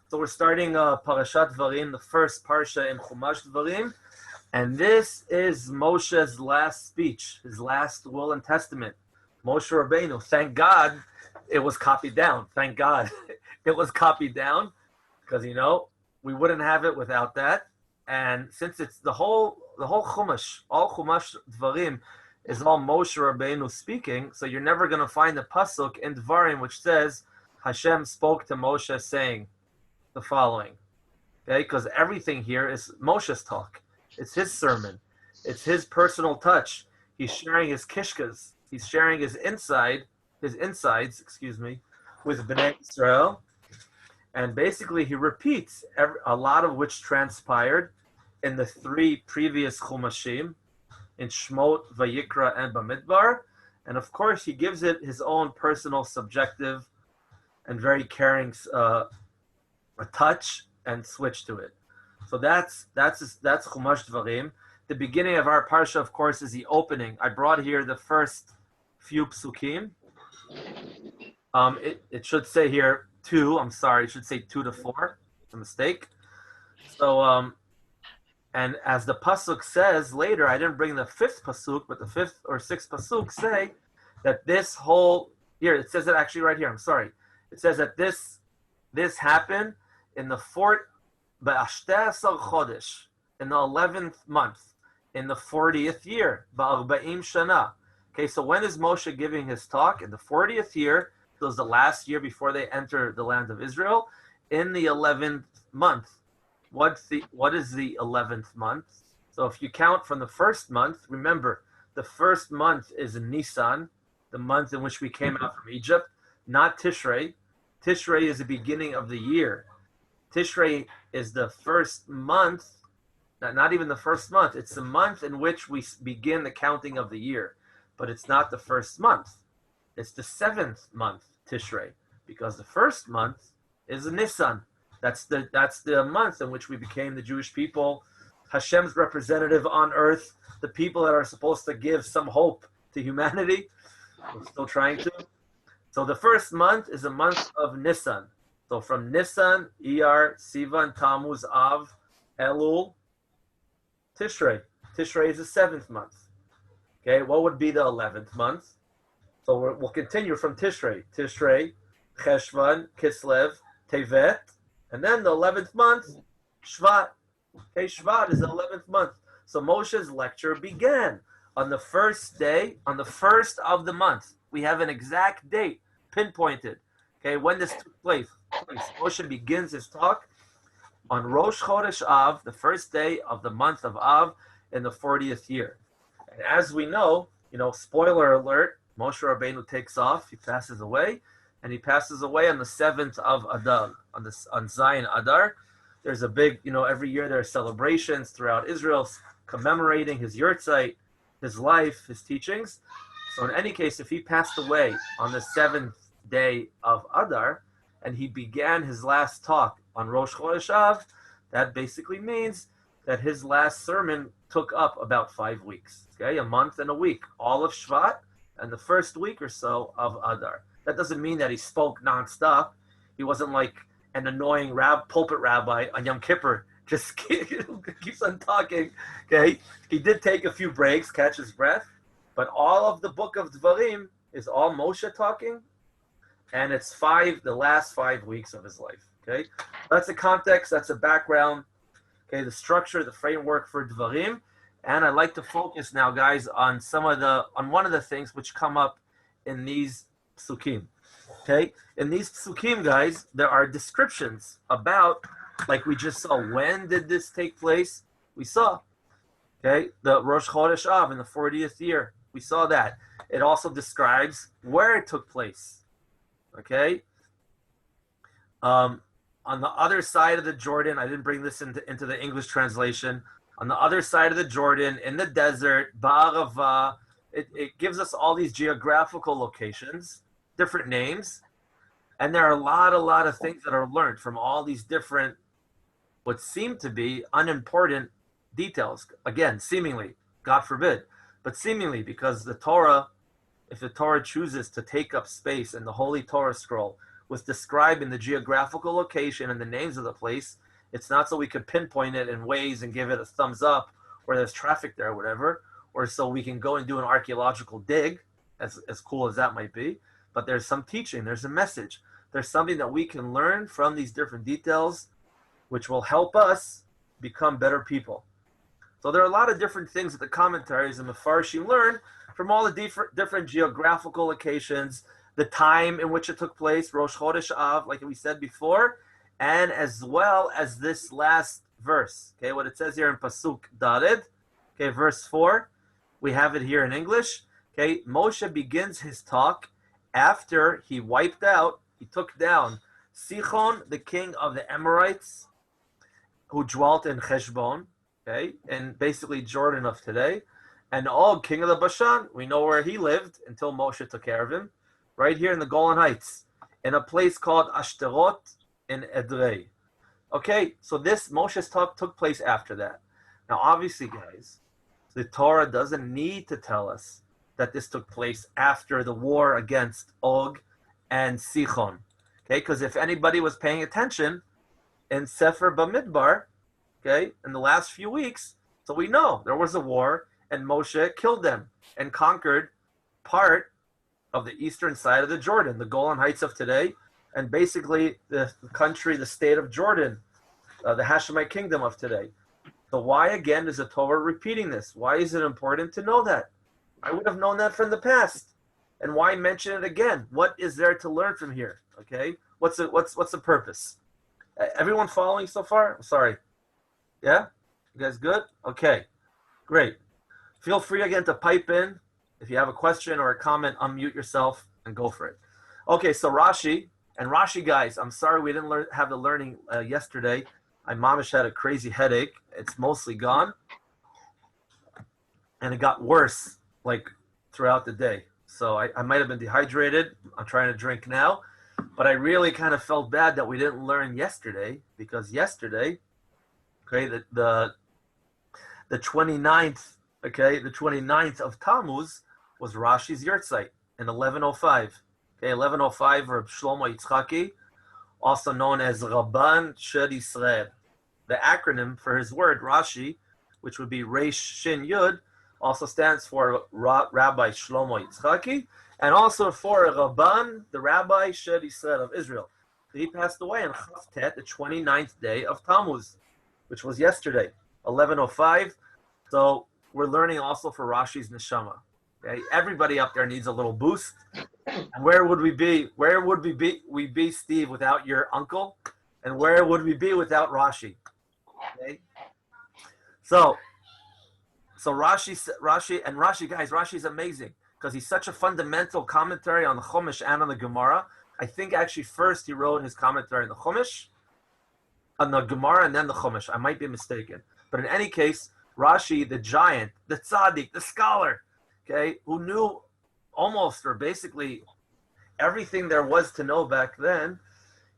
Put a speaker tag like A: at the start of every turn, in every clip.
A: So we're starting Parashat Devarim, the first parsha in Chumash Devarim, and this is Moshe's last speech, his last will and testament. Moshe Rabbeinu, thank God it was copied down. Thank God it was copied down, because we wouldn't have it without that. And since it's the whole Chumash, all Chumash Devarim is all Moshe Rabbeinu speaking, so you're never going to find a pasuk in Devarim which says Hashem spoke to Moshe saying the following, okay? Because everything here is Moshe's talk. It's his sermon. It's his personal touch. He's sharing his kishkas. He's sharing his insides, with Bnei Yisrael. And basically he repeats a lot of which transpired in the three previous Chumashim, in Shmot, Vayikra, and Bamidbar. And of course he gives it his own personal, subjective, and very caring a touch and switch to it. So that's Chumash Devarim. The beginning of our parsha, of course, is the opening. I brought here the first few psukim. It should say here 2. I'm sorry, it should say 2 to 4. It's a mistake. So and as the pasuk says later, I didn't bring the 5th pasuk, but the 5th or 6th pasuk say that this whole here, it says it actually right here. I'm sorry. It says that this happened in the 11th month, in the 40th year, ba'arba'im shana. Okay, so when is Moshe giving his talk? In the 40th year. It was the last year before they enter the land of Israel, in the 11th month. What is the 11th month? So if you count from the first month, remember, the first month is Nisan, the month in which we came out from Egypt, not Tishrei. Tishrei is the beginning of the year. Tishrei is the first month, not even the first month. It's the month in which we begin the counting of the year. But it's not the first month. It's the 7th month, Tishrei, because the first month is Nisan. That's the month in which we became the Jewish people, Hashem's representative on earth, the people that are supposed to give some hope to humanity. We're still trying to. So the first month is a month of Nisan. So from Nisan, Iyar, Sivan, Tammuz, Av, Elul, Tishrei. Tishrei is the 7th month. Okay, what would be the 11th month? So we'll continue from Tishrei. Tishrei, Cheshvan, Kislev, Tevet, and then the 11th month, Shvat. Okay, Shvat is the 11th month. So Moshe's lecture began on the first day, on the first of the month. We have an exact date, pinpointed. Okay, when this took place. Moshe begins his talk on Rosh Chodesh Av, the first day of the month of Av, in the 40th year. And as we know, spoiler alert, Moshe Rabbeinu takes off, he passes away, and he passes away on the 7th of Adar, on Zion Adar. There's a big, every year there are celebrations throughout Israel commemorating his yurtzeit, his life, his teachings. So in any case, if he passed away on the 7th day of Adar, and he began his last talk on Rosh Chodesh Av, that basically means that his last sermon took up about 5 weeks, okay, a month and a week, all of Shvat, and the first week or so of Adar. That doesn't mean that he spoke nonstop. He wasn't like an annoying pulpit rabbi on Yom Kippur, just keeps on talking, okay? He did take a few breaks, catch his breath, but all of the book of Devarim is all Moshe talking, and it's the last 5 weeks of his life, okay? That's the context, that's the background, okay, the structure, the framework for Devarim. And I'd like to focus now, guys, on one of the things which come up in these psukim. Okay? In these psukim, guys, there are descriptions about, like we just saw, when did this take place? We saw, okay, the Rosh Chodesh Av in the 40th year. We saw that. It also describes where it took place. Okay? On the other side of the Jordan, I didn't bring this into the English translation. On the other side of the Jordan, in the desert, Ba'arava, it gives us all these geographical locations, different names, and there are a lot of things that are learned from all these different, what seem to be unimportant details. Again, seemingly, God forbid, but seemingly, because the Torah, if the Torah chooses to take up space in the Holy Torah scroll, was describing the geographical location and the names of the place. It's not so we could pinpoint it in ways and give it a thumbs up, or there's traffic there or whatever, or so we can go and do an archaeological dig, as cool as that might be. But there's some teaching, there's a message. There's something that we can learn from these different details, which will help us become better people. So there are a lot of different things that the commentaries and the Mefarshim learn from all the different geographical locations, the time in which it took place, Rosh Chodesh Av, like we said before, and as well as this last verse. Okay, what it says here in Pasuk Dalet, okay, verse 4, we have it here in English. Okay, Moshe begins his talk after he took down Sichon, the king of the Amorites, who dwelt in Heshbon, okay, and basically Jordan of today, and Og, king of the Bashan. We know where he lived until Moshe took care of him, right here in the Golan Heights, in a place called Ashterot in Edrei. Okay, so this Moshe's talk took place after that. Now, obviously, guys, the Torah doesn't need to tell us that this took place after the war against Og and Sichon. Okay, because if anybody was paying attention in Sefer Bamidbar, okay, in the last few weeks, so we know there was a war and Moshe killed them and conquered part of the eastern side of the Jordan, the Golan Heights of today, and basically the country, the state of Jordan, the Hashemite kingdom of today. So why again is the Torah repeating this? Why is it important to know that? I would have known that from the past. And why mention it again? What is there to learn from here? Okay, what's the purpose? Everyone following so far? Sorry. Yeah? You guys good? Okay, great. Feel free again to pipe in. If you have a question or a comment, unmute yourself and go for it. Okay, so Rashi, guys, I'm sorry we didn't have the learning yesterday. My mamish had a crazy headache. It's mostly gone. And it got worse, like, throughout the day. So I might have been dehydrated. I'm trying to drink now. But I really kind of felt bad that we didn't learn yesterday, because yesterday, okay, the 29th, okay, the 29th of Tammuz was Rashi's Yurtzeit in 1105. Okay, 1105, Reb Shlomo Yitzchaki, also known as Rabban Shel Yisrael. The acronym for his word, Rashi, which would be Reish Shin Yud, also stands for Rabbi Shlomo Yitzchaki, and also for Rabban, the Rabbi Shel Yisrael of Israel. He passed away on Chavtet, the 29th day of Tammuz, which was yesterday, 1105. So we're learning also for Rashi's Neshama. Okay, everybody up there needs a little boost. And where would we be? Where would we be, Steve, without your uncle? And where would we be without Rashi? Okay. So Rashi, guys, Rashi's amazing because he's such a fundamental commentary on the Chumash and on the Gemara. I think actually first he wrote his commentary on the Chumash, on the Gemara, and then the Chumash. I might be mistaken. But in any case, Rashi, the giant, the tzaddik, the scholar, okay, who knew almost or basically everything there was to know back then,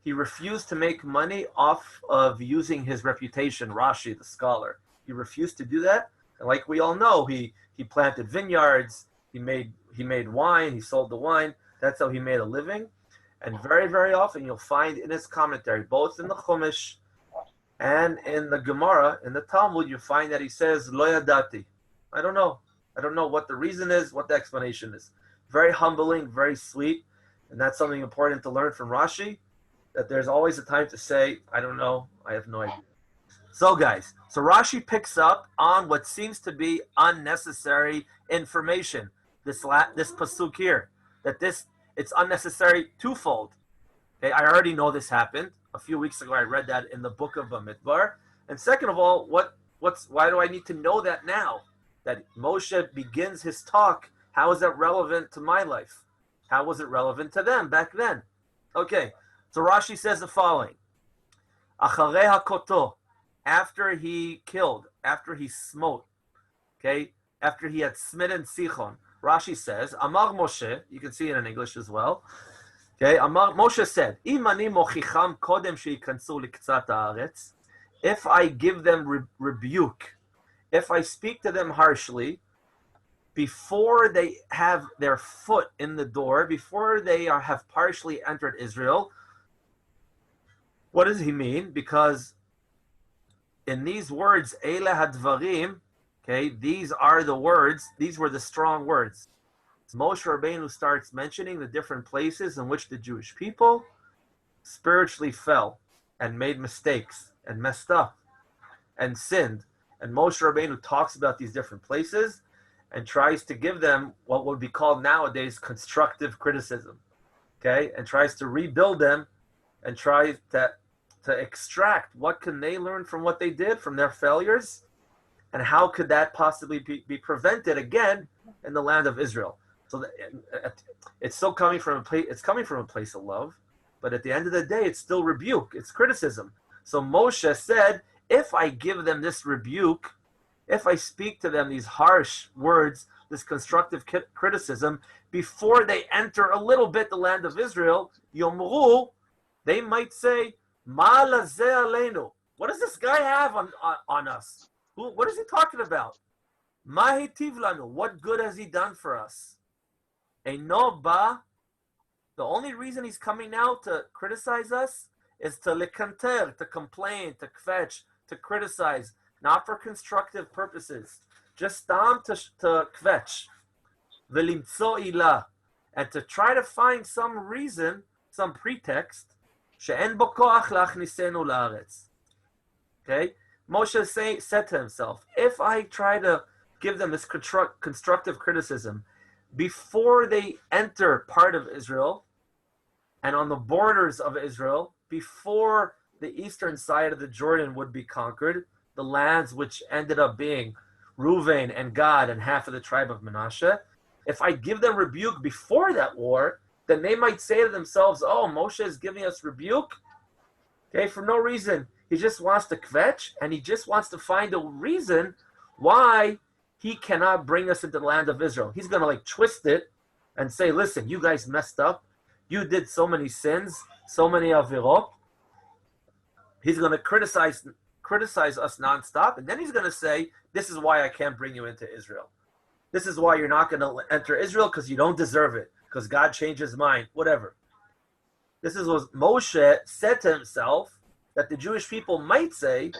A: he refused to make money off of using his reputation, Rashi, the scholar. He refused to do that. And like we all know, he planted vineyards, he made wine, he sold the wine. That's how he made a living. And very, very often you'll find in his commentary, both in the Chumash and in the Gemara, in the Talmud, you find that he says, Lo yadati. I don't know. I don't know what the reason is, what the explanation is. Very humbling, very sweet. And that's something important to learn from Rashi, that there's always a time to say, I don't know, I have no idea. So guys, so Rashi picks up on what seems to be unnecessary information. This pasuk here, that it's unnecessary twofold. Okay, I already know this happened. A few weeks ago I read that in the book of Bamidbar. And second of all, why do I need to know that now? That Moshe begins his talk, how is that relevant to my life? How was it relevant to them back then? Okay, so Rashi says the following. Acharei hakoto, after he killed, after he smote, okay, after he had smitten Sichon, Rashi says, Amar Moshe, you can see it in English as well, okay, Moshe said, Im ani mochicham kodem sheikantzu liktzat haaretz, if I give them rebuke, if I speak to them harshly, before they have their foot in the door, before they have partially entered Israel, What does he mean? Because in these words, Eile hadvarim, okay, these are the words, these were the strong words. Moshe Rabbeinu starts mentioning the different places in which the Jewish people spiritually fell and made mistakes and messed up and sinned. And Moshe Rabbeinu talks about these different places and tries to give them what would be called nowadays constructive criticism, okay, and tries to rebuild them and tries to extract what can they learn from what they did, from their failures, and how could that possibly be prevented again in the land of Israel. So it's still coming from a place. It's coming from a place of love, but at the end of the day, it's still rebuke. It's criticism. So Moshe said, if I give them this rebuke, if I speak to them these harsh words, this constructive criticism, before they enter a little bit the land of Israel, Yomru, they might say, Ma lazeh aleinu. What does this guy have on us? What is he talking about? Ma hitiv lanu. What good has he done for us? Eino ba. The only reason he's coming now to criticize us is to lekanter, to complain, to kvetch, to criticize, not for constructive purposes. Just to kvetch. Velimtso ilah. And to try to find some reason, some pretext, she'en bo koach lachnisenu la'aretz. Okay? Moshe said to himself, if I try to give them this constructive criticism before they enter part of Israel and on the borders of Israel, before the eastern side of the Jordan would be conquered, the lands which ended up being Reuven and Gad and half of the tribe of Manasseh, if I give them rebuke before that war, then they might say to themselves, oh, Moshe is giving us rebuke, okay, for no reason. He just wants to kvetch, and he just wants to find a reason why he cannot bring us into the land of Israel. He's going to twist it and say, listen, you guys messed up. You did so many sins, so many avirot. He's going to criticize us nonstop, and then he's going to say, this is why I can't bring you into Israel. This is why you're not going to enter Israel, because you don't deserve it, because God changed his mind, whatever. This is what Moshe said to himself that the Jewish people might say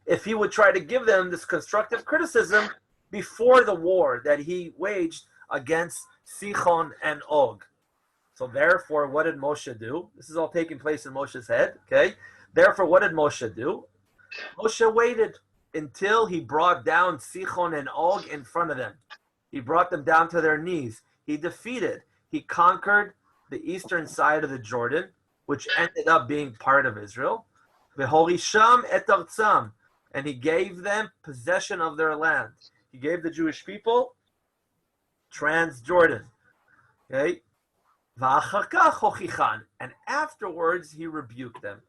A: if he would try to give them this constructive criticism before the war that he waged against Sichon and Og. So therefore, what did Moshe do? This is all taking place in Moshe's head, okay? Therefore, what did Moshe do? Moshe waited until he brought down Sichon and Og in front of them. He brought them down to their knees. He defeated, he conquered the eastern side of the Jordan, which ended up being part of Israel. V'horisham et artzam, and he gave them possession of their land. He gave the Jewish people Transjordan. Okay? V'achar kach hochichan, and afterwards he rebuked them.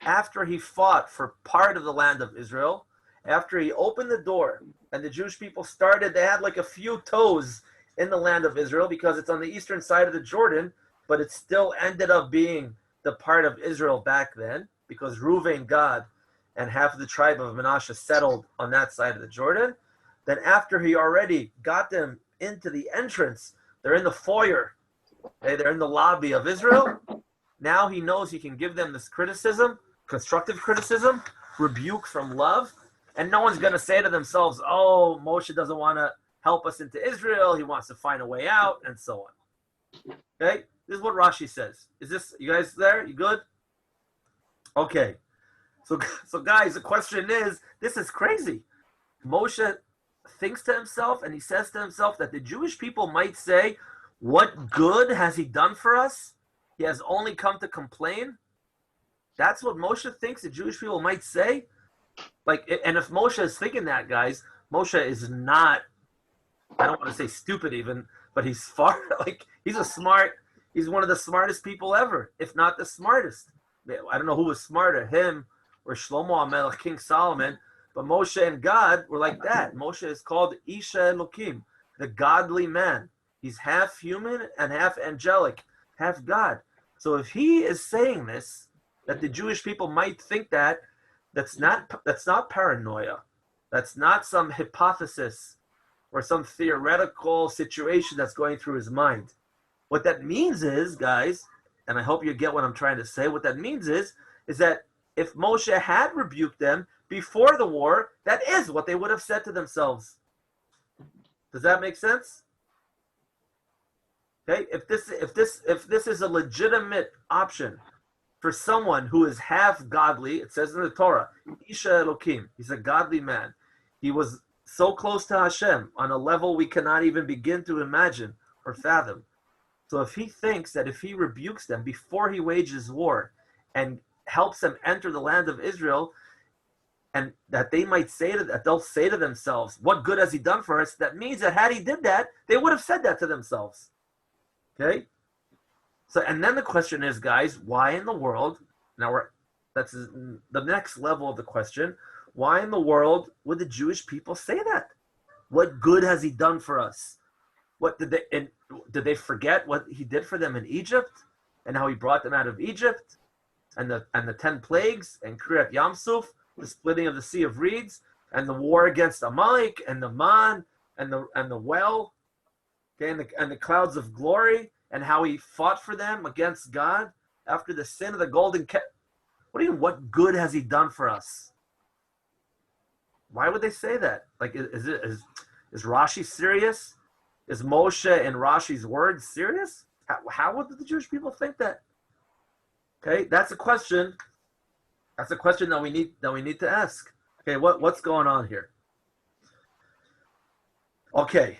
A: After he fought for part of the land of Israel, after he opened the door, and the Jewish people started, they had a few toes in the land of Israel because it's on the eastern side of the Jordan, but it still ended up being the part of Israel back then, because Reuven, Gad, and half of the tribe of Manasseh settled on that side of the Jordan. Then after he already got them into the entrance, they're in the foyer, okay, they're in the lobby of Israel. Now he knows he can give them this criticism, constructive criticism, rebuke from love, and no one's going to say to themselves, oh, Moshe doesn't want to help us into Israel, he wants to find a way out, and so on. Okay? This is what Rashi says. Is this, you guys there? You good? Okay. So guys, the question is, this is crazy. Moshe thinks to himself, and he says to himself that the Jewish people might say, what good has he done for us? He has only come to complain. That's what Moshe thinks the Jewish people might say. And if Moshe is thinking that, guys, Moshe is not, I don't want to say stupid even, but he's he's one of the smartest people ever, if not the smartest. I don't know who was smarter, him or Shlomo HaMelech, King Solomon, but Moshe and God were like that. Moshe is called Isha Elokim, the godly man. He's half human and half angelic, half God. So if he is saying this, that the Jewish people might think that's not paranoia. That's not some hypothesis or some theoretical situation that's going through his mind. What that means is, guys, and I hope you get what I'm trying to say, what that means is that if Moshe had rebuked them before the war, that is what they would have said to themselves. Does that make sense? Okay, if this is a legitimate option for someone who is half godly, it says in the Torah, Isha Elokim, he's a godly man. He was so close to Hashem on a level we cannot even begin to imagine or fathom. So if he thinks that if he rebukes them before he wages war and helps them enter the land of Israel, and that they might say that they'll say to themselves, what good has he done for us? That means that had he did that, they would have said that to themselves. Okay? So, and then the question is, guys, why in the world, that's the next level of the question, why in the world would the Jewish people say that? What good has he done for us? What did they forget what he did for them in Egypt and how he brought them out of Egypt and the 10 plagues and Kriyat Yamsuf, the splitting of the Sea of Reeds and the war against Amalek and the man and the well, okay, and the clouds of glory and how he fought for them against God after the sin of the golden calf. What good has he done for us? Why would they say that? Like, is Rashi serious? Is Moshe and Rashi's words serious? How would the Jewish people think that? Okay, that's a question. That's a question that we need to ask. Okay, what's going on here? Okay,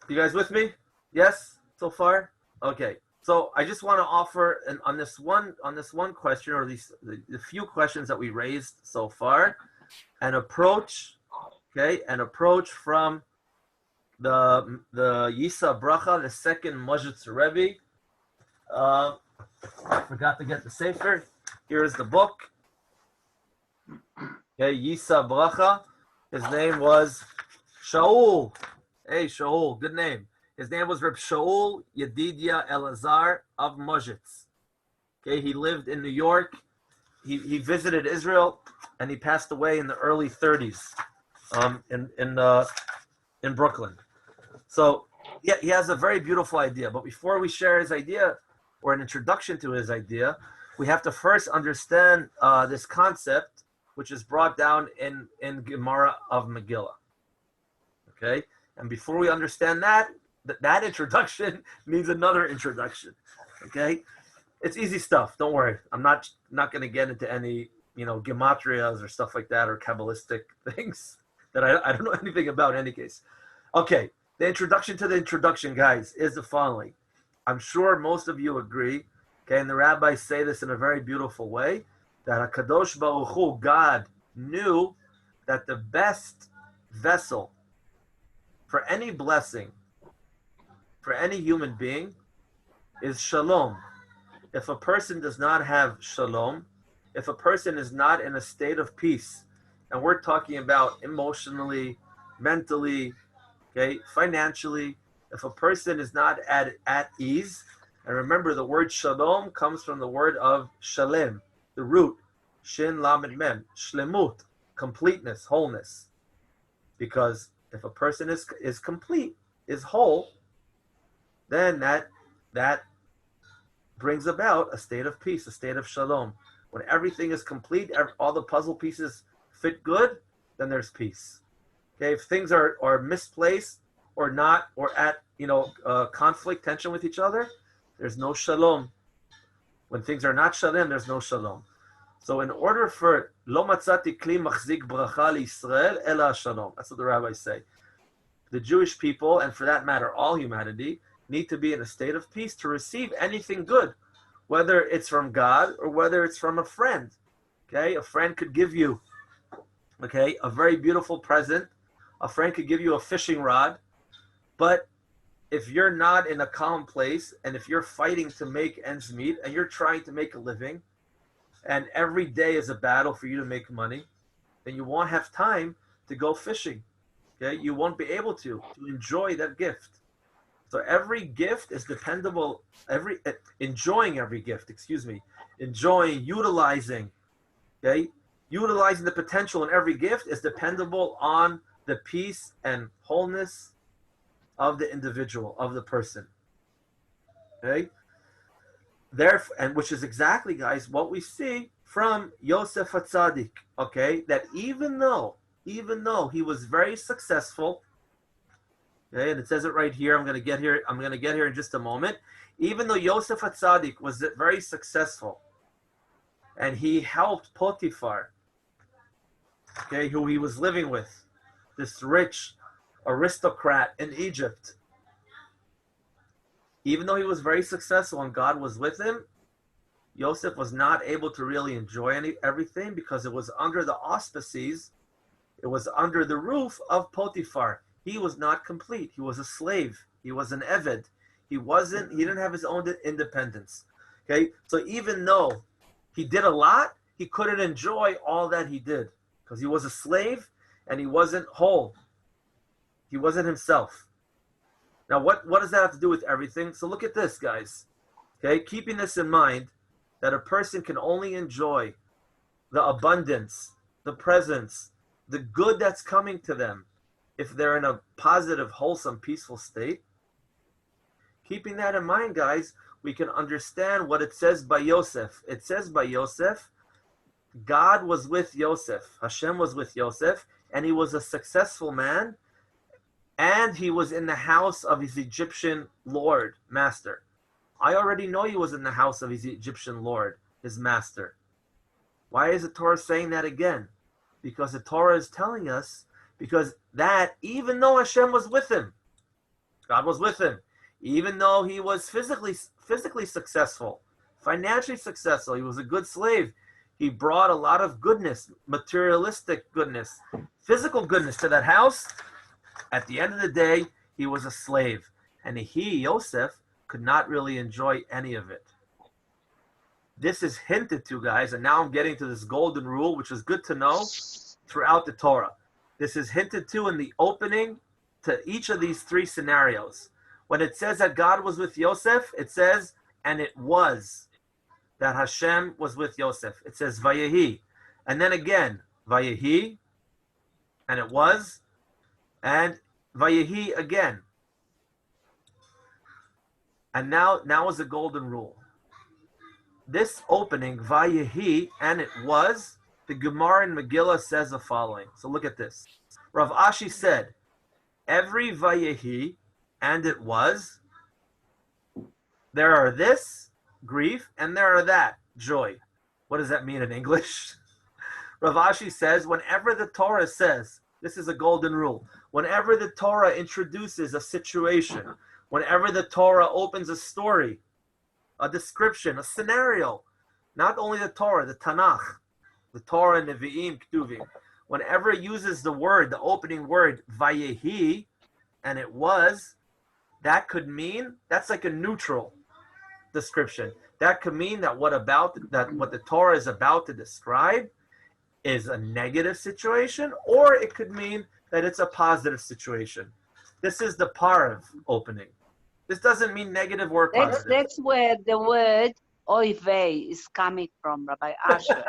A: you guys with me? Yes, so far. Okay, so I just want to offer on this one question, or the few questions that we raised so far, an approach. Okay, an approach from the Yisa Bracha, the second Mojitz Rebbe. I forgot to get the Sefer. Here is the book. Okay, Yisa Bracha. His name was Shaul. Hey, Shaul, good name. His name was Reb Shaul Yedidia Elazar of Mojitz. Okay, he lived in New York. He visited Israel, and he passed away in the early 30s in Brooklyn. So yeah, he has a very beautiful idea. But before we share his idea or an introduction to his idea, we have to first understand this concept, which is brought down in Gemara of Megillah. Okay, and before we understand that introduction means another introduction. Okay, it's easy stuff. Don't worry. I'm not going to get into any gematrias or stuff like that or Kabbalistic things that I don't know anything about in any case. Okay, the introduction to the introduction, guys, is the following. I'm sure most of you agree, okay, and the rabbis say this in a very beautiful way, that HaKadosh Baruch Hu, God, knew that the best vessel for any blessing, for any human being, is shalom. If a person does not have shalom, if a person is not in a state of peace, and we're talking about emotionally, mentally, okay, financially, if a person is not at ease, and remember the word shalom comes from the word of shalem, the root, shin lamed mem, shlemut, completeness, wholeness. Because if a person is complete, is whole, then that brings about a state of peace, a state of shalom. When everything is complete, all the puzzle pieces fit good, then there's peace. Okay, if things are misplaced or not, or at conflict, tension with each other, there's no shalom. When things are not shalom, there's no shalom. So in order for lo matzati kli machzik bracha liYisrael ela shalom, that's what the rabbis say. The Jewish people, and for that matter, all humanity, need to be in a state of peace to receive anything good, whether it's from God or whether it's from a friend. Okay, a friend could give you, okay, a very beautiful present. A friend could give you a fishing rod, but if you're not in a calm place, and if you're fighting to make ends meet, and you're trying to make a living, and every day is a battle for you to make money, then you won't have time to go fishing. Okay, you won't be able to enjoy that gift. So every gift is dependable. Enjoying every gift, enjoying, utilizing, okay, utilizing the potential in every gift is dependable on the peace and wholeness of the individual, of the person. Okay, therefore, and which is exactly, guys, what we see from Yosef HaTzadik, okay, that even though he was very successful, okay, and it says it right here, I'm going to get here in just a moment, even though Yosef HaTzadik was very successful, and he helped Potiphar, okay, who he was living with, this rich aristocrat in Egypt. Even though he was very successful and God was with him, Yosef was not able to really enjoy everything because it was under the auspices, it was under the roof of Potiphar. He was not complete. He was a slave. He was an eved. He didn't have his own independence. Okay, so even though he did a lot, he couldn't enjoy all that he did because he was a slave and he wasn't whole. He wasn't himself. Now, what does that have to do with everything? So look at this, guys. Okay, keeping this in mind, that a person can only enjoy the abundance, the presence, the good that's coming to them if they're in a positive, wholesome, peaceful state. Keeping that in mind, guys, we can understand what it says by Yosef. It says by Yosef, God was with Yosef. Hashem was with Yosef, and he was a successful man, and he was in the house of his Egyptian lord, master. I already know he was in the house of his Egyptian lord, his master. Why is the Torah saying that again? Because the Torah is telling us, because that, even though Hashem was with him, God was with him, even though he was physically successful, financially successful, he was a good slave, he brought a lot of goodness, materialistic goodness, physical goodness to that house. At the end of the day, he was a slave. And he, Yosef, could not really enjoy any of it. This is hinted to, guys, and now I'm getting to this golden rule, which is good to know throughout the Torah. This is hinted to in the opening to each of these three scenarios. When it says that God was with Yosef, it says, and it was that Hashem was with Yosef. It says, Vayehi. And then again, Vayehi, and it was, and Vayehi again. And now is the golden rule. This opening, Vayehi, and it was, the Gemara in Megillah says the following. So look at this. Rav Ashi said, every Vayehi, and it was, there are this, grief, and there are that, joy. What does that mean in English? Rav Ashi says, whenever the Torah says, this is a golden rule, whenever the Torah introduces a situation, whenever the Torah opens a story, a description, a scenario, not only the Torah, the Tanakh, the Torah, Nevi'im, Ktuvim, whenever it uses the word, the opening word, Vayehi, and it was, that could mean, that's like a neutral description. That could mean that what the Torah is about to describe is a negative situation, or it could mean that it's a positive situation. This is the Parav opening. This doesn't mean negative or positive.
B: That's where the word oivei is coming from, Rabbi Asher.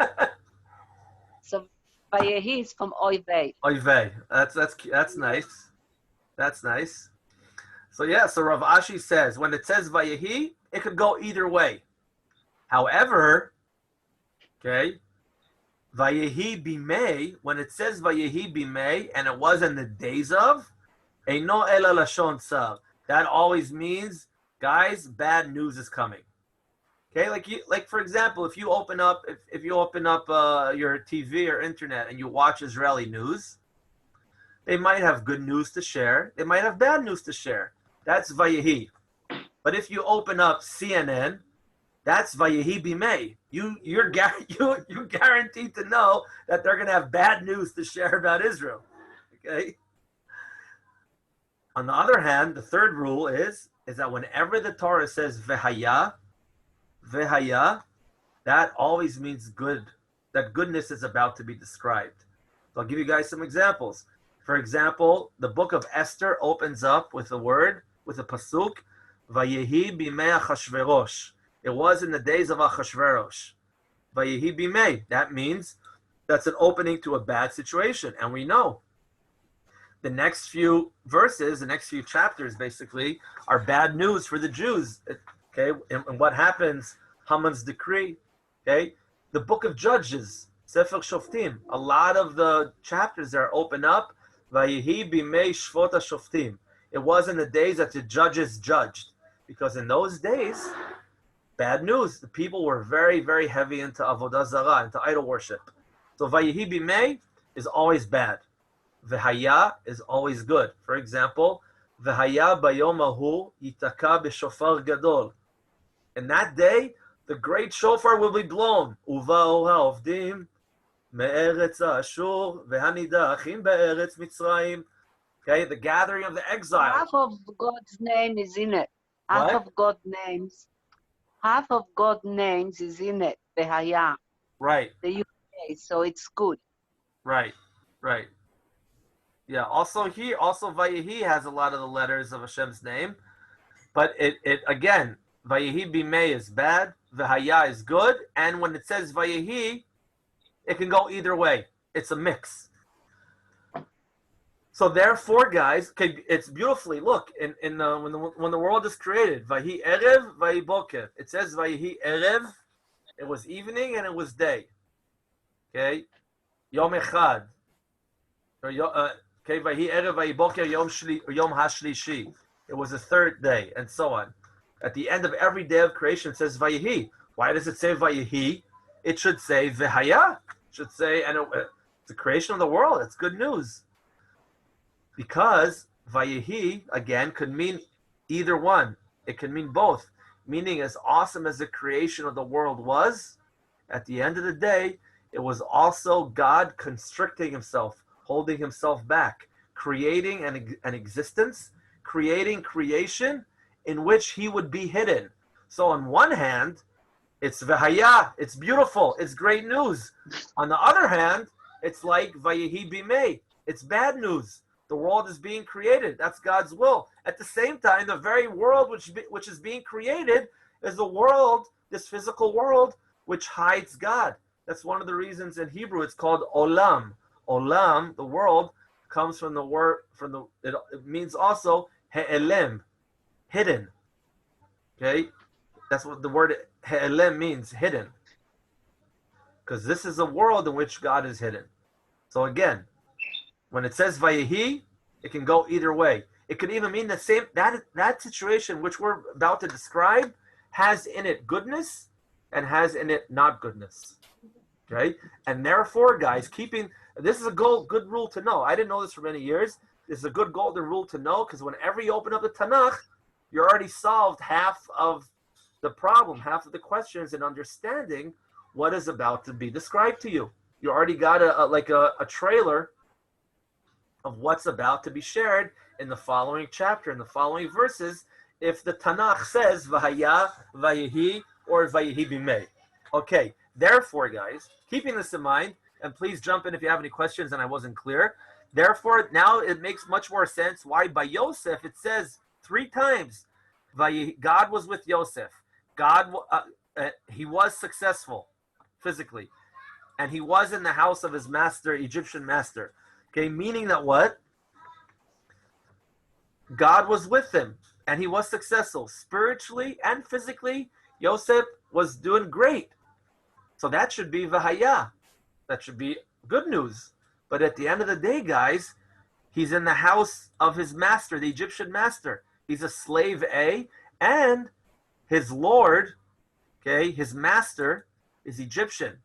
B: So Vayehi is from oivei.
A: Oivei. That's nice. That's nice. So yeah, so Rav Ashi says, when it says Vayehi, it could go either way. However, okay, Vayehi bimei, when it says Vayehi bimei, and it was in the days of, Eino ela lashon tzav, that always means, guys, bad news is coming. Okay, like for example, if you open up your TV or internet and you watch Israeli news, they might have good news to share. They might have bad news to share. That's Vayehi. But if you open up CNN, that's Vayehi bimei. You're guaranteed to know that they're going to have bad news to share about Israel. Okay. On the other hand, the third rule is that whenever the Torah says vehaya, that always means good. That goodness is about to be described. So I'll give you guys some examples. For example, the book of Esther opens up with a pasuk, Vayehi bimei Achashverosh. It was in the days of Achashverosh. Vayehi bimei. That means that's an opening to a bad situation. And we know the next few verses, the next few chapters basically, are bad news for the Jews. Okay, and what happens? Haman's decree. Okay, The book of Judges, Sefer Shoftim, a lot of the chapters there open up, Vayihi bimei shvot shoftim. It was in the days that the judges judged. Because in those days, bad news, the people were very, very heavy into Avodah Zarah, into idol worship. So Vayihi bimei is always bad. V'haya is always good. For example, V'haya bayom ahu yitaka b'shofar gadol. In that day, the great shofar will be blown. Uva'u ha'ovdim me'eretz Ashur v'hanidachim be'eretz Mitzrayim. Okay, the gathering of the exile.
B: Half of God's name is in it.
A: What?
B: Half of God's names is in it. Behaya.
A: Right.
B: The UK, so it's good.
A: Right. Yeah. Also Vayihi has a lot of the letters of Hashem's name, but it again, Vayihi bimei is bad, V'haya is good, and when it says Vayihi, it can go either way. It's a mix. So therefore, guys, okay, it's beautifully, look, when the world is created, Vayi erev, Vayi boker. It says Vayihi erev, it was evening and it was day. Okay, Yom echad. Okay, Vayi erev, Vayi boker, Yom hashlishi. It was the third day, and so on. At the end of every day of creation, it says Vayihi. Why does it say Vayihi? It should say V'haya. It should say, and it's the creation of the world. It's good news. Because Vayihi, again, could mean either one. It can mean both. Meaning, as awesome as the creation of the world was, at the end of the day, it was also God constricting himself, holding himself back, creating an existence, creating creation in which he would be hidden. So on one hand, it's V'haya, it's beautiful, it's great news. On the other hand, it's like Vayihi bimei, it's bad news. The world is being created. That's God's will. At the same time, the very world which is being created is the world, this physical world, which hides God. That's one of the reasons in Hebrew it's called olam. Olam, the world, comes from the word, it means also he'elem, hidden. Okay? That's what the word he'elem means, hidden. Because this is a world in which God is hidden. So again, when it says Vayihi, it can go either way. It could even mean the same, that situation which we're about to describe has in it goodness and has in it not goodness. Okay? And therefore, guys, this is a good rule to know. I didn't know this for many years. This is a good golden rule to know, because whenever you open up the Tanakh, you already solved half of the problem, half of the questions, in understanding what is about to be described to you. You already got a trailer of what's about to be shared in the following chapter, in the following verses, if the Tanakh says V'haya, Vayihi, or Vayihi bimei. Okay, therefore, guys, keeping this in mind, and please jump in if you have any questions and I wasn't clear. Therefore, now it makes much more sense why by Yosef it says 3 times, God was with Yosef. He was successful physically, and he was in the house of his master, Egyptian master. Okay, meaning that what? God was with him, and he was successful. Spiritually and physically, Yosef was doing great. So that should be V'haya. That should be good news. But at the end of the day, guys, he's in the house of his master, the Egyptian master. He's a slave A, and his lord, okay, his master is Egyptian,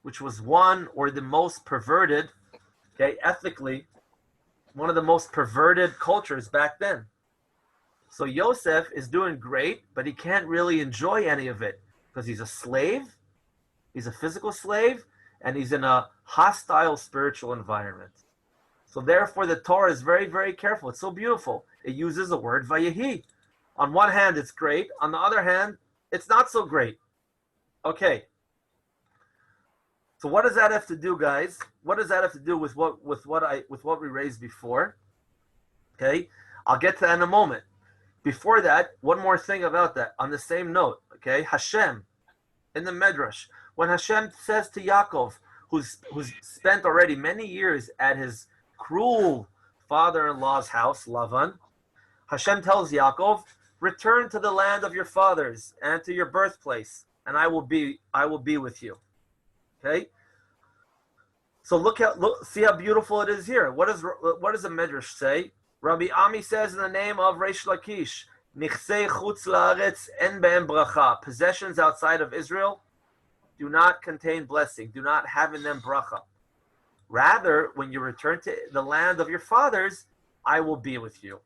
A: which was one or the most perverted, okay, ethically, one of the most perverted cultures back then. So Yosef is doing great, but he can't really enjoy any of it because he's a slave, he's a physical slave, and he's in a hostile spiritual environment. So therefore, the Torah is very, very careful. It's so beautiful. It uses the word Vayihi. On one hand, it's great. On the other hand, it's not so great. Okay. So what does that have to do, guys? What does that have to do with what we raised before? Okay, I'll get to that in a moment. Before that, one more thing about that. On the same note, okay, Hashem in the Medrash, when Hashem says to Yaakov, who's spent already many years at his cruel father-in-law's house, Lavan, Hashem tells Yaakov, return to the land of your fathers and to your birthplace, and I will be with you. Okay. So see how beautiful it is here. What does the Midrash say? Rabbi Ami says in the name of Reish Lakish, Nichsei chutz laaretz en be'em bracha. Possessions outside of Israel do not contain blessing, do not have in them bracha. Rather, when you return to the land of your fathers, I will be with you.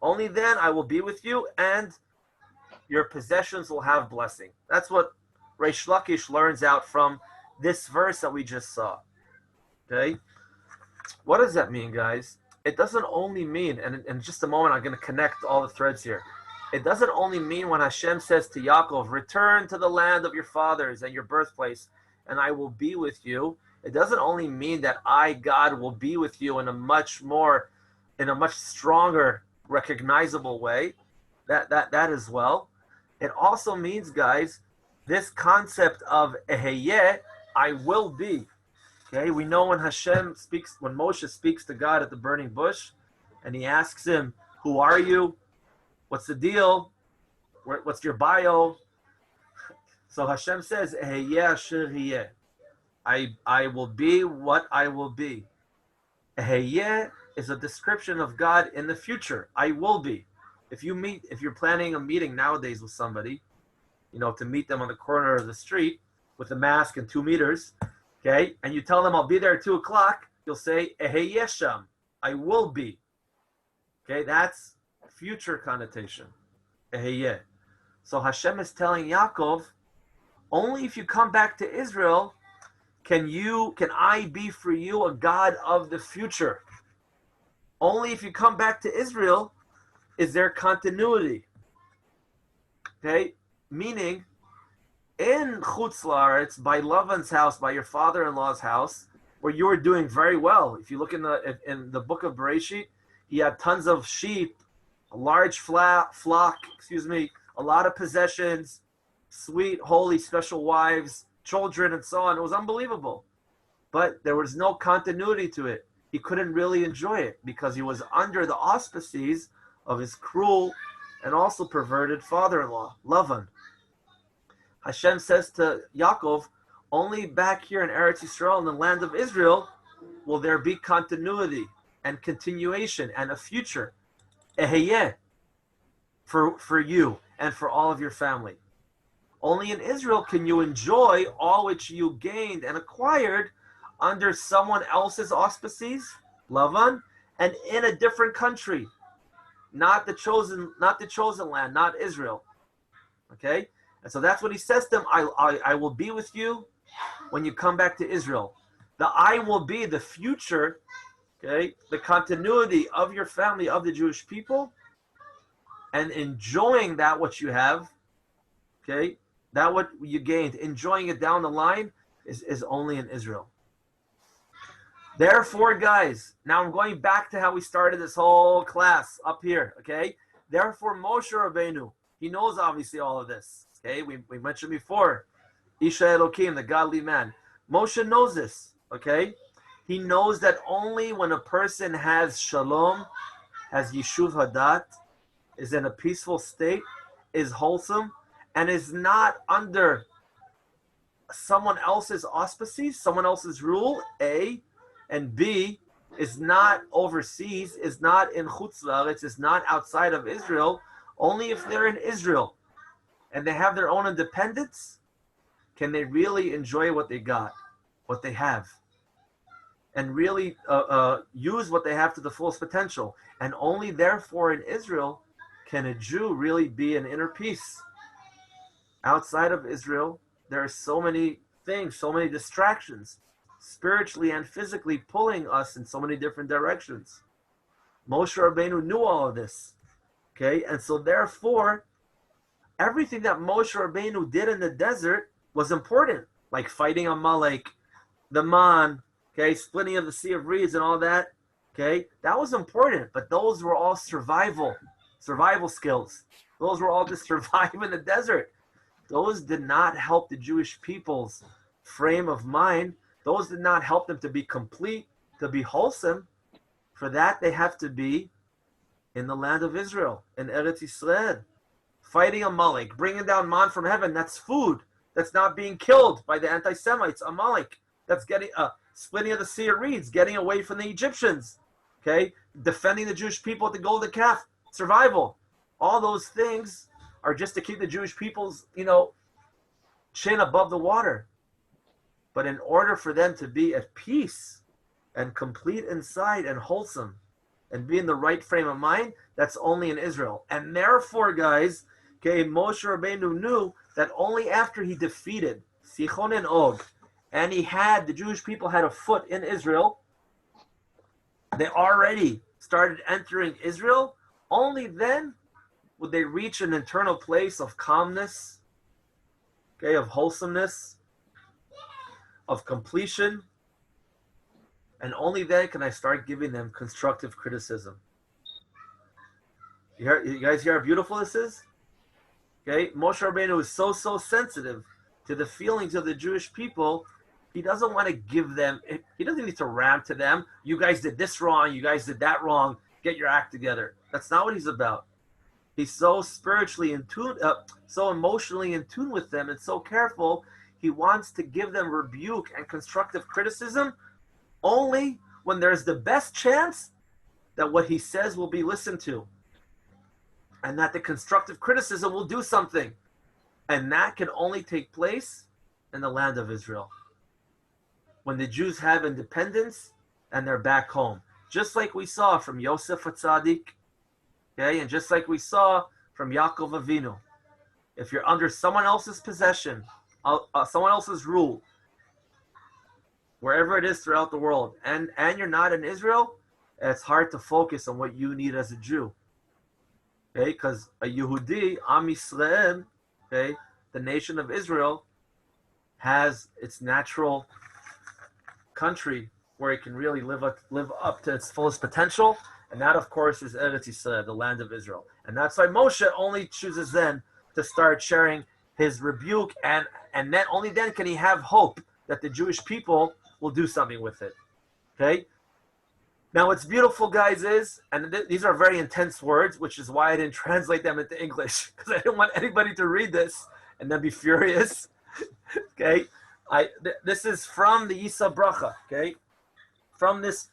A: Only then I will be with you, and your possessions will have blessing. That's what Reish Lakish learns out from this verse that we just saw. Okay? What does that mean, guys? It doesn't only mean, and in just a moment I'm going to connect all the threads here. It doesn't only mean when Hashem says to Yaakov, return to the land of your fathers and your birthplace, and I will be with you. It doesn't only mean that I, God, will be with you in a much stronger, recognizable way. That as well. It also means, guys, this concept of eheyeh, I will be. Okay, we know when Moshe speaks to God at the burning bush, and he asks him, who are you? What's the deal? What's your bio? So Hashem says, eheyeh asher hiyeh. I will be what I will be. Eheyeh is a description of God in the future. I will be. If you're planning a meeting nowadays with somebody, to meet them on the corner of the street with a mask and 2 meters, okay, and you tell them I'll be there at 2:00, you'll say eheyeh sham, I will be. Okay, that's future connotation. Eheyeh. So Hashem is telling Yaakov, only if you come back to Israel can I be for you a God of the future. Only if you come back to Israel is there continuity. Okay? Meaning, in Chutz La'aretz, by Lavan's house, by your father-in-law's house, where you were doing very well. If you look in the book of Bereshit, he had tons of sheep, a large flock, a lot of possessions, sweet, holy, special wives, children, and so on. It was unbelievable. But there was no continuity to it. He couldn't really enjoy it because he was under the auspices of his cruel and also perverted father-in-law, Lavan. Hashem says to Yaakov, only back here in Eretz Yisrael, in the land of Israel, will there be continuity and continuation and a future. Eheyeh, for you and for all of your family. Only in Israel can you enjoy all which you gained and acquired under someone else's auspices, Lavan, and in a different country. Not the chosen land, not Israel. Okay? And so that's what he says to them. I will be with you when you come back to Israel. The I will be, the future, okay, the continuity of your family, of the Jewish people, and enjoying that what you have, okay, that what you gained, enjoying it down the line is only in Israel. Therefore, guys, now I'm going back to how we started this whole class up here, okay? Therefore, Moshe Rabbeinu, he knows obviously all of this, okay? We mentioned before, Isha Elokim, the godly man. Moshe knows this, okay? He knows that only when a person has shalom, has yishuv hadat, is in a peaceful state, is wholesome, and is not under someone else's auspices, someone else's rule, A, and B, is not overseas, is not in Chutz La'aretz, is not outside of Israel. Only if they're in Israel and they have their own independence can they really enjoy what they got, what they have, and really use what they have to the fullest potential. And only therefore in Israel can a Jew really be in inner peace. Outside of Israel, there are so many things, so many distractions, spiritually and physically pulling us in so many different directions. Moshe Rabbeinu knew all of this, okay? And so therefore, everything that Moshe Rabbeinu did in the desert was important, like fighting Amalek, the man, okay, splitting of the Sea of Reeds and all that, okay? That was important, but those were all survival skills. Those were all to survive in the desert. Those did not help the Jewish people's frame of mind. Those did not help them to be complete, to be wholesome. For that, they have to be in the land of Israel, in Eretz Yisrael. Fighting Amalek, bringing down man from heaven, that's food. that's not being killed by the anti-Semites, Amalek, that's getting splitting of the Sea of Reeds, getting away from the Egyptians, okay, defending the Jewish people at the Golden Calf, survival. All those things are just to keep the Jewish people's, chin above the water. But in order for them to be at peace and complete inside and wholesome and be in the right frame of mind, that's only in Israel. And therefore, guys, okay, Moshe Rabbeinu knew that only after he defeated Sichon and Og, and the Jewish people had a foot in Israel, they already started entering Israel, only then would they reach an internal place of calmness, okay, of wholesomeness, of completion, and only then can I start giving them constructive criticism. You guys hear how beautiful this is? Okay, Moshe Rabbeinu is so sensitive to the feelings of the Jewish people. He doesn't want to give them, he doesn't need to rant to them. You guys did this wrong, you guys did that wrong, get your act together. That's not what he's about. He's so spiritually in tune, so emotionally in tune with them, and so careful. He wants to give them rebuke and constructive criticism only when there's the best chance that what he says will be listened to, and that the constructive criticism will do something. And that can only take place in the land of Israel, when the Jews have independence and they're back home. Just like we saw from Yosef HaTzadik, okay, and just like we saw from Yaakov Avinu. If you're under someone else's possession, someone else's rule, wherever it is throughout the world, and you're not in Israel, it's hard to focus on what you need as a Jew. Okay, because a Yehudi, Am Yisrael, okay, the nation of Israel, has its natural country where it can really live up to its fullest potential, and that, of course, is Eretz Yisrael, the land of Israel. And that's why Moshe only chooses then to start sharing his rebuke, and then only then can he have hope that the Jewish people will do something with it. Okay? Now, what's beautiful, guys, is, and these are very intense words, which is why I didn't translate them into English, because I didn't want anybody to read this and then be furious. Okay? This is from the Yisa Bracha, okay? From this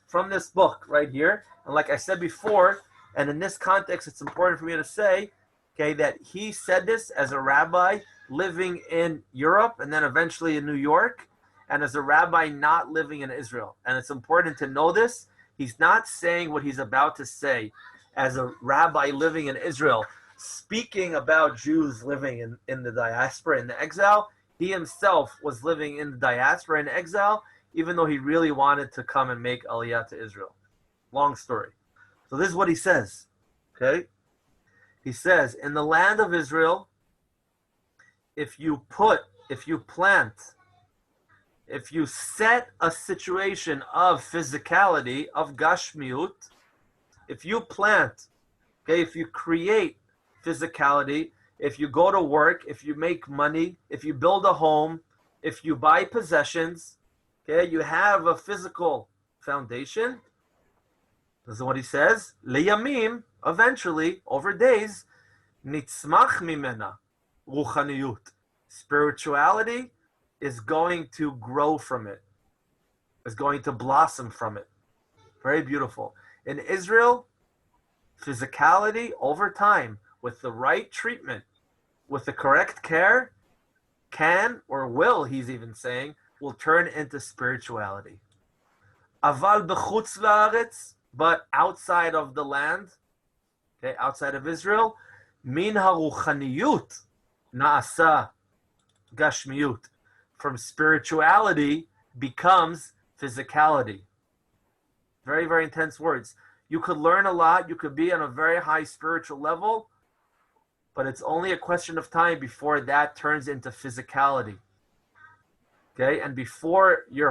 A: book right here. And like I said before, and in this context, it's important for me to say, okay, that he said this as a rabbi living in Europe and then eventually in New York, and as a rabbi not living in Israel. And it's important to know this. He's not saying what he's about to say as a rabbi living in Israel, speaking about Jews living in the diaspora, in the exile. He himself was living in the diaspora in exile, even though he really wanted to come and make Aliyah to Israel. Long story. So this is what he says. Okay? He says, in the land of Israel, if you plant, if you set a situation of physicality, of gashmiut, if you plant, okay, if you create physicality, if you go to work, if you make money, if you build a home, if you buy possessions, okay, you have a physical foundation. This is what he says. Leyamim, eventually, over days, nitzmach mimena ruchaniyut. Spirituality is going to grow from it, is going to blossom from it. Very beautiful. In Israel, physicality over time, with the right treatment, with the correct care, can or will, he's even saying, will turn into spirituality. Aval b'chutz la'aretz, but outside of the land, okay, outside of Israel, min haruchaniyut na'asa gashmiyut. From spirituality becomes physicality. Very, very intense words. You could learn a lot, you could be on a very high spiritual level, but it's only a question of time before that turns into physicality. Okay, and before your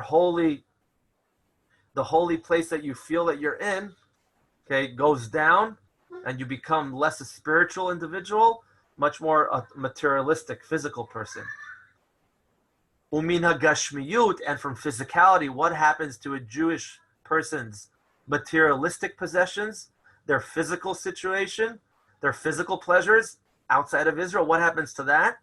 A: the holy place that you feel that you're in, okay, goes down, and you become less a spiritual individual, much more a materialistic, physical person. Umina gashmiyut, and from physicality, what happens to a Jewish person's materialistic possessions, their physical situation, their physical pleasures outside of Israel? What happens to that?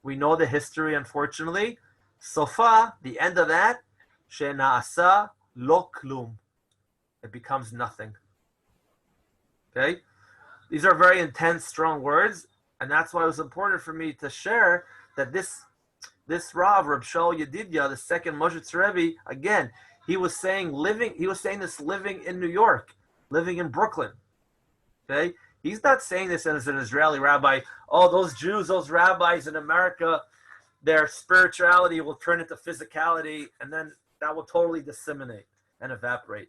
A: We know the history, unfortunately. Sofa, the end of that, she'na'asa lo klum. It becomes nothing. Okay? These are very intense, strong words, and that's why it was important for me to share that this Rav Shaul Yedidya, the second Moshe Rebbe, again, he was saying this living in New York, living in Brooklyn. Okay? He's not saying this as an Israeli rabbi. Oh, those Jews, those rabbis in America, their spirituality will turn into physicality, and then that will totally disseminate and evaporate.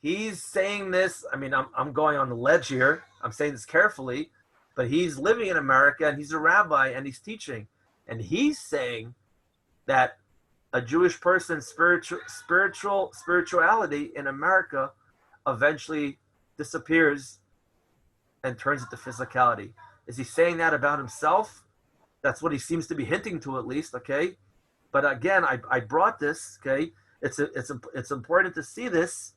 A: He's saying this, I mean, I'm going on the ledge here. I'm saying this carefully, but he's living in America, and he's a rabbi, and he's teaching. And he's saying that a Jewish person's spirituality in America eventually disappears and turns into physicality. Is he saying that about himself? That's what he seems to be hinting to, at least, okay? But again, I brought this, okay? It's important to see this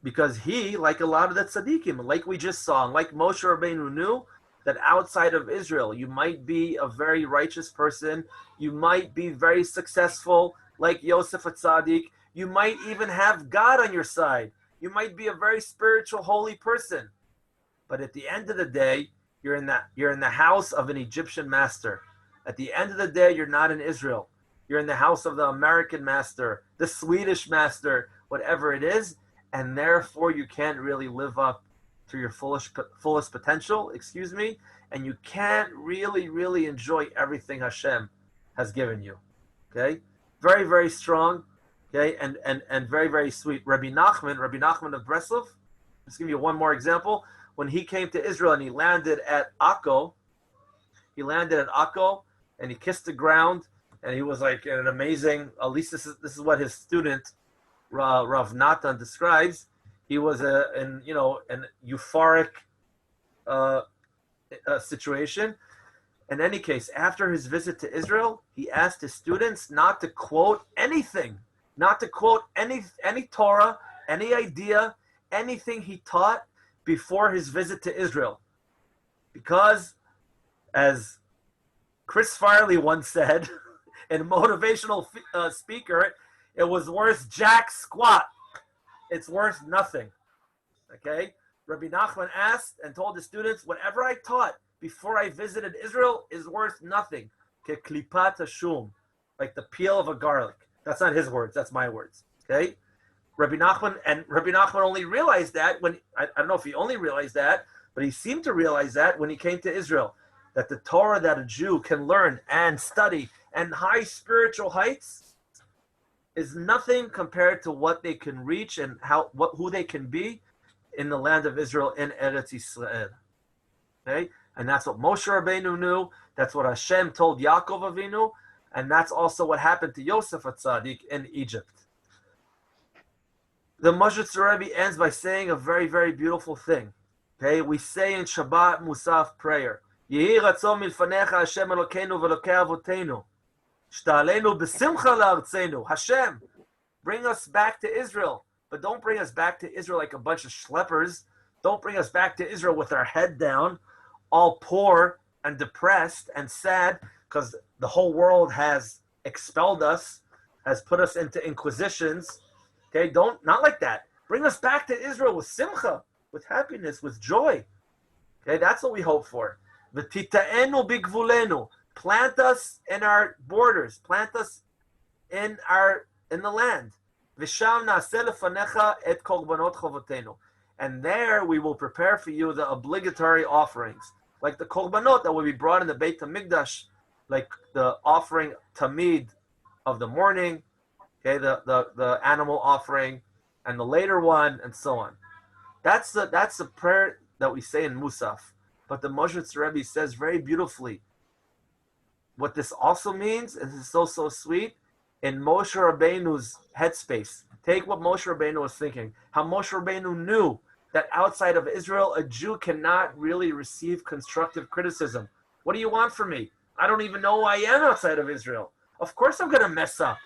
A: because he, like a lot of the tzaddikim, like we just saw, like Moshe Rabbeinu knew, that outside of Israel, you might be a very righteous person, you might be very successful, like Yosef Tzaddik, you might even have God on your side, you might be a very spiritual, holy person, but at the end of the day, you're in the house of an Egyptian master. At the end of the day, you're not in Israel. You're in the house of the American master, the Swedish master, whatever it is, and therefore you can't really live up to your fullest potential, and you can't really enjoy everything Hashem has given you. Okay? Very, very strong, okay, and very, very sweet. Rabbi Nachman of Breslov, just give you one more example. When he came to Israel and he landed at Akko, and he kissed the ground, and he was like an amazing, at least this is what his student, Rav Natan, describes. He was an euphoric situation. In any case, after his visit to Israel, he asked his students not to quote anything, not to quote any Torah, any idea, anything he taught before his visit to Israel. Because, as Chris Farley once said, a motivational speaker, it was worth jack squat. It's worth nothing. Okay? Rabbi Nachman asked and told the students, whatever I taught before I visited Israel is worth nothing. Ke klipat hashum, like the peel of a garlic. That's not his words, that's my words. Okay? Rabbi Nachman only realized that when, I don't know if he only realized that, but he seemed to realize that when he came to Israel, that the Torah that a Jew can learn and study and high spiritual heights is nothing compared to what they can reach and who they can be in the land of Israel, in Eretz Yisrael. Okay? And that's what Moshe Rabbeinu knew, that's what Hashem told Yaakov Avinu, and that's also what happened to Yosef HaTzadik in Egypt. The Moshe Rebbe ends by saying a very, very beautiful thing. Okay? We say in Shabbat Musaf prayer, Yehi ratzon milfanecha Hashem Elokeinu v'Elokei Avotenu, Sh'ta'aleinu b'simcha la'artzenu. Hashem, bring us back to Israel. But don't bring us back to Israel like a bunch of schleppers. Don't bring us back to Israel with our head down, all poor and depressed and sad, because the whole world has expelled us, has put us into inquisitions. Okay, not like that. Bring us back to Israel with simcha, with happiness, with joy. Okay, that's what we hope for. V'tita'enu bigvulenu. Plant us in our borders. Plant us in the land. V'sham na'aseh lefanecha et korbanot chovotenu. And there we will prepare for you the obligatory offerings, like the korbanot that will be brought in the Beit HaMikdash, like the offering tamid of the morning, okay, the animal offering, and the later one, and so on. That's the prayer that we say in Musaf. But the Moshe Rebbe says very beautifully, what this also means, and this is so sweet, in Moshe Rabbeinu's headspace. Take what Moshe Rabbeinu was thinking, how Moshe Rabbeinu knew that outside of Israel, a Jew cannot really receive constructive criticism. What do you want from me? I don't even know who I am outside of Israel. Of course I'm going to mess up.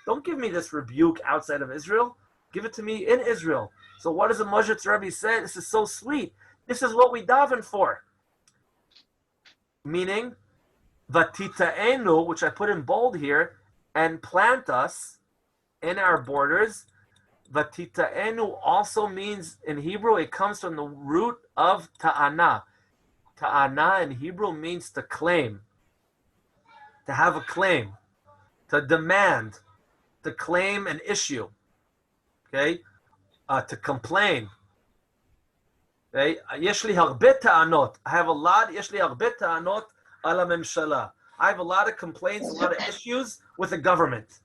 A: Don't give me this rebuke outside of Israel. Give it to me in Israel. So what does the Moshe Rebbe say? This is so sweet. This is what we daven for. meaning vatitaenu, which I put in bold here, and plant us in our borders. Vatitaenu also means in Hebrew, it comes from the root of ta'ana. Ta'ana in Hebrew means to claim, to have a claim, to demand, to claim an issue, okay, to complain. Okay, יש לי הרבה טענות. I have a lot. יש לי הרבה טענות על הממשלה. I have a lot of complaints, a lot of issues with the government.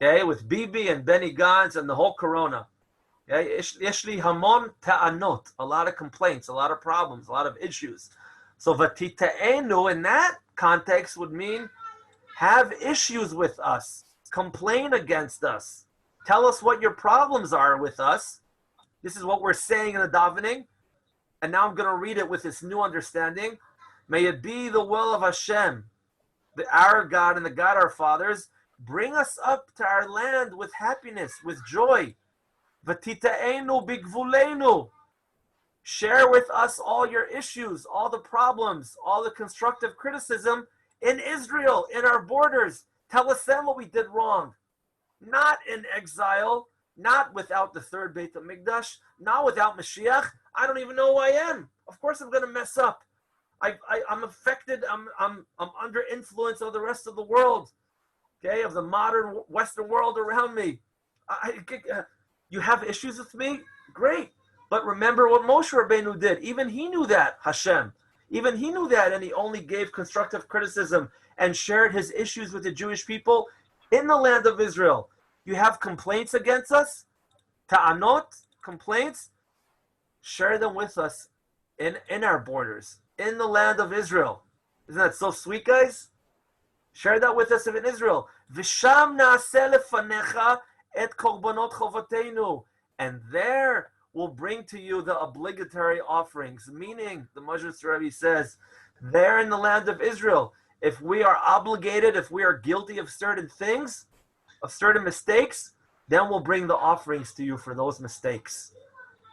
A: Okay, with Bibi and Benny Gantz and the whole Corona. Okay, יש לי המון טענות, a lot of complaints, a lot of problems, a lot of issues. So vatitaenu in that context would mean have issues with us, complain against us, tell us what your problems are with us. This is what we're saying in the davening. And now I'm going to read it with this new understanding. May it be the will of Hashem, our God and the God our fathers, bring us up to our land with happiness, with joy. Vatitaenu bigvulenu. Share with us all your issues, all the problems, all the constructive criticism in Israel, in our borders. Tell us then what we did wrong. Not in exile, not without the third Beit HaMikdash, not without Mashiach. I don't even know who I am. Of course I'm going to mess up. I'm affected. I'm under influence of the rest of the world, okay, of the modern Western world around me. You have issues with me? Great. But remember what Moshe Rabbeinu did. Even he knew that, Hashem. Even he knew that, and he only gave constructive criticism and shared his issues with the Jewish people in the land of Israel. You have complaints against us? Ta'anot, complaints? Share them with us in our borders, in the land of Israel. Isn't that so sweet, guys? Share that with us in Israel. V'sham na'aseh lefanecha et korbanot chovateinu. And there we'll bring to you the obligatory offerings. Meaning, the Majlis Rebbe says, there in the land of Israel, if we are obligated, if we are guilty of certain things, of certain mistakes, then we'll bring the offerings to you for those mistakes.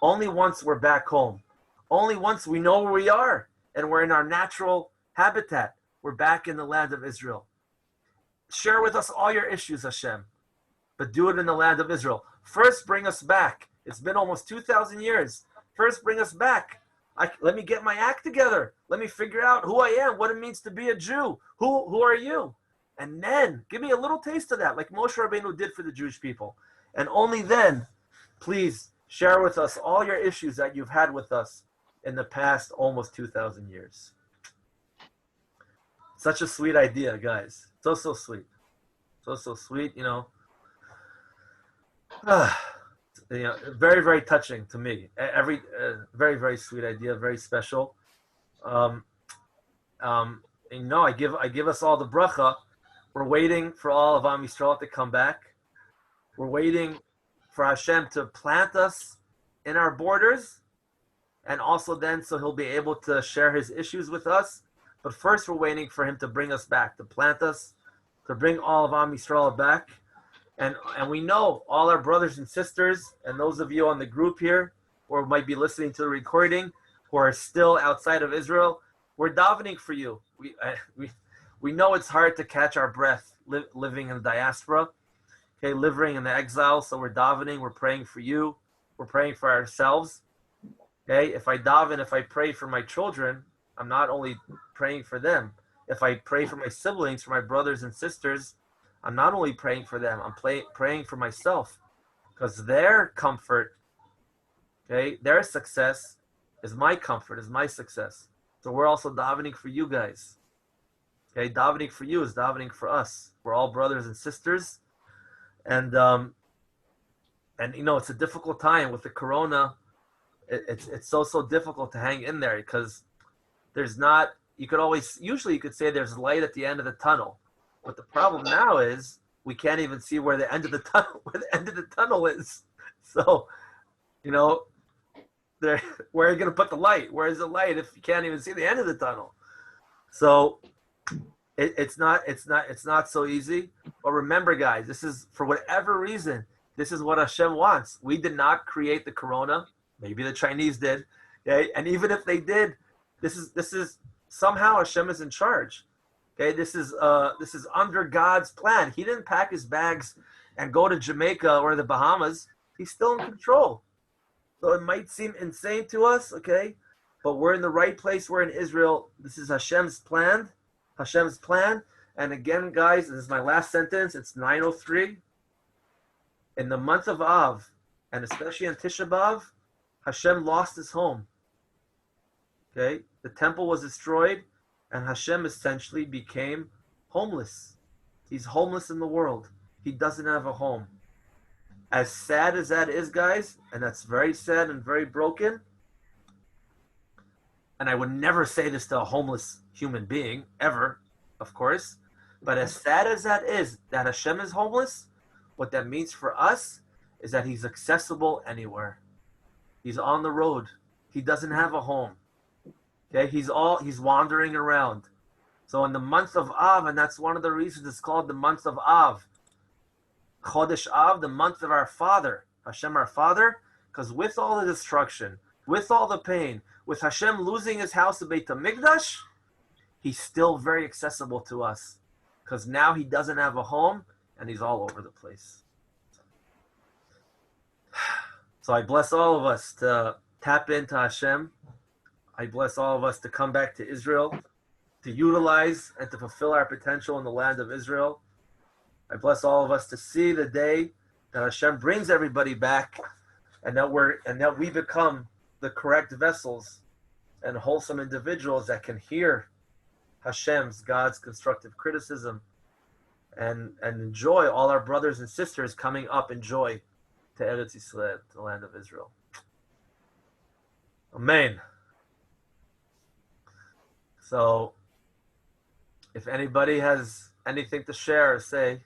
A: Only once we're back home. Only once we know where we are and we're in our natural habitat. We're back in the land of Israel. Share with us all your issues, Hashem, but do it in the land of Israel. First, bring us back. It's been almost 2,000 years. First, bring us back. Let me get my act together. Let me figure out who I am, what it means to be a Jew. Who are you? And then, give me a little taste of that, like Moshe Rabbeinu did for the Jewish people. And only then, please, share with us all your issues that you've had with us in the past almost 2,000 years. Such a sweet idea, guys. So sweet. So sweet, you know. Very, very touching to me. Very, very sweet idea, very special. I give us all the bracha. We're waiting for all of Am Yisrael to come back. We're waiting for Hashem to plant us in our borders, and also then so he'll be able to share his issues with us. But first we're waiting for him to bring us back, to plant us, to bring all of Am Yisrael back. And we know all our brothers and sisters, and those of you on the group here, or might be listening to the recording, who are still outside of Israel, we're davening for you. We know it's hard to catch our breath living in the diaspora, okay, living in the exile. So we're davening, we're praying for you, we're praying for ourselves. Okay, if I daven, if I pray for my children, I'm not only praying for them. If I pray for my siblings, for my brothers and sisters, I'm not only praying for them, I'm praying for myself, because their comfort, okay, their success is my comfort, is my success. So we're also davening for you guys. Okay, davening for you is davening for us. We're all brothers and sisters, and you know, it's a difficult time with the corona. It's so difficult to hang in there, because there's not. Usually you could say there's light at the end of the tunnel. But the problem now is we can't even see where the end of the tunnel is. So, you know, where are you going to put the light? Where is the light if you can't even see the end of the tunnel? So it's not so easy. But remember, guys, this is, for whatever reason, this is what Hashem wants. We did not create the corona. Maybe the Chinese did. Okay? And even if they did, this is somehow Hashem is in charge. Okay, this is under God's plan. He didn't pack his bags and go to Jamaica or the Bahamas. He's still in control. So it might seem insane to us, okay? But we're in the right place. We're in Israel. This is Hashem's plan. Hashem's plan. And again, guys, this is my last sentence. It's 9:03. In the month of Av, and especially in Tisha B'Av, Hashem lost his home. Okay? The temple was destroyed, and Hashem essentially became homeless. He's homeless in the world. He doesn't have a home. As sad as that is, guys, and that's very sad and very broken, and I would never say this to a homeless human being, ever, of course, but as sad as that is, that Hashem is homeless, what that means for us is that he's accessible anywhere. He's on the road. He doesn't have a home. Okay, he's wandering around. So in the month of Av, and that's one of the reasons it's called the month of Av, Chodesh Av, the month of our Father, Hashem our Father, because with all the destruction, with all the pain, with Hashem losing his house of Beit HaMikdash, he's still very accessible to us, because now he doesn't have a home, and he's all over the place. So I bless all of us to tap into Hashem. I bless all of us to come back to Israel, to utilize and to fulfill our potential in the land of Israel. I bless all of us to see the day that Hashem brings everybody back, and that we become the correct vessels and wholesome individuals that can hear Hashem's, God's constructive criticism, and enjoy all our brothers and sisters coming up in joy to Eretz Yisrael, to the land of Israel. Amen. So, if anybody has anything to share or say,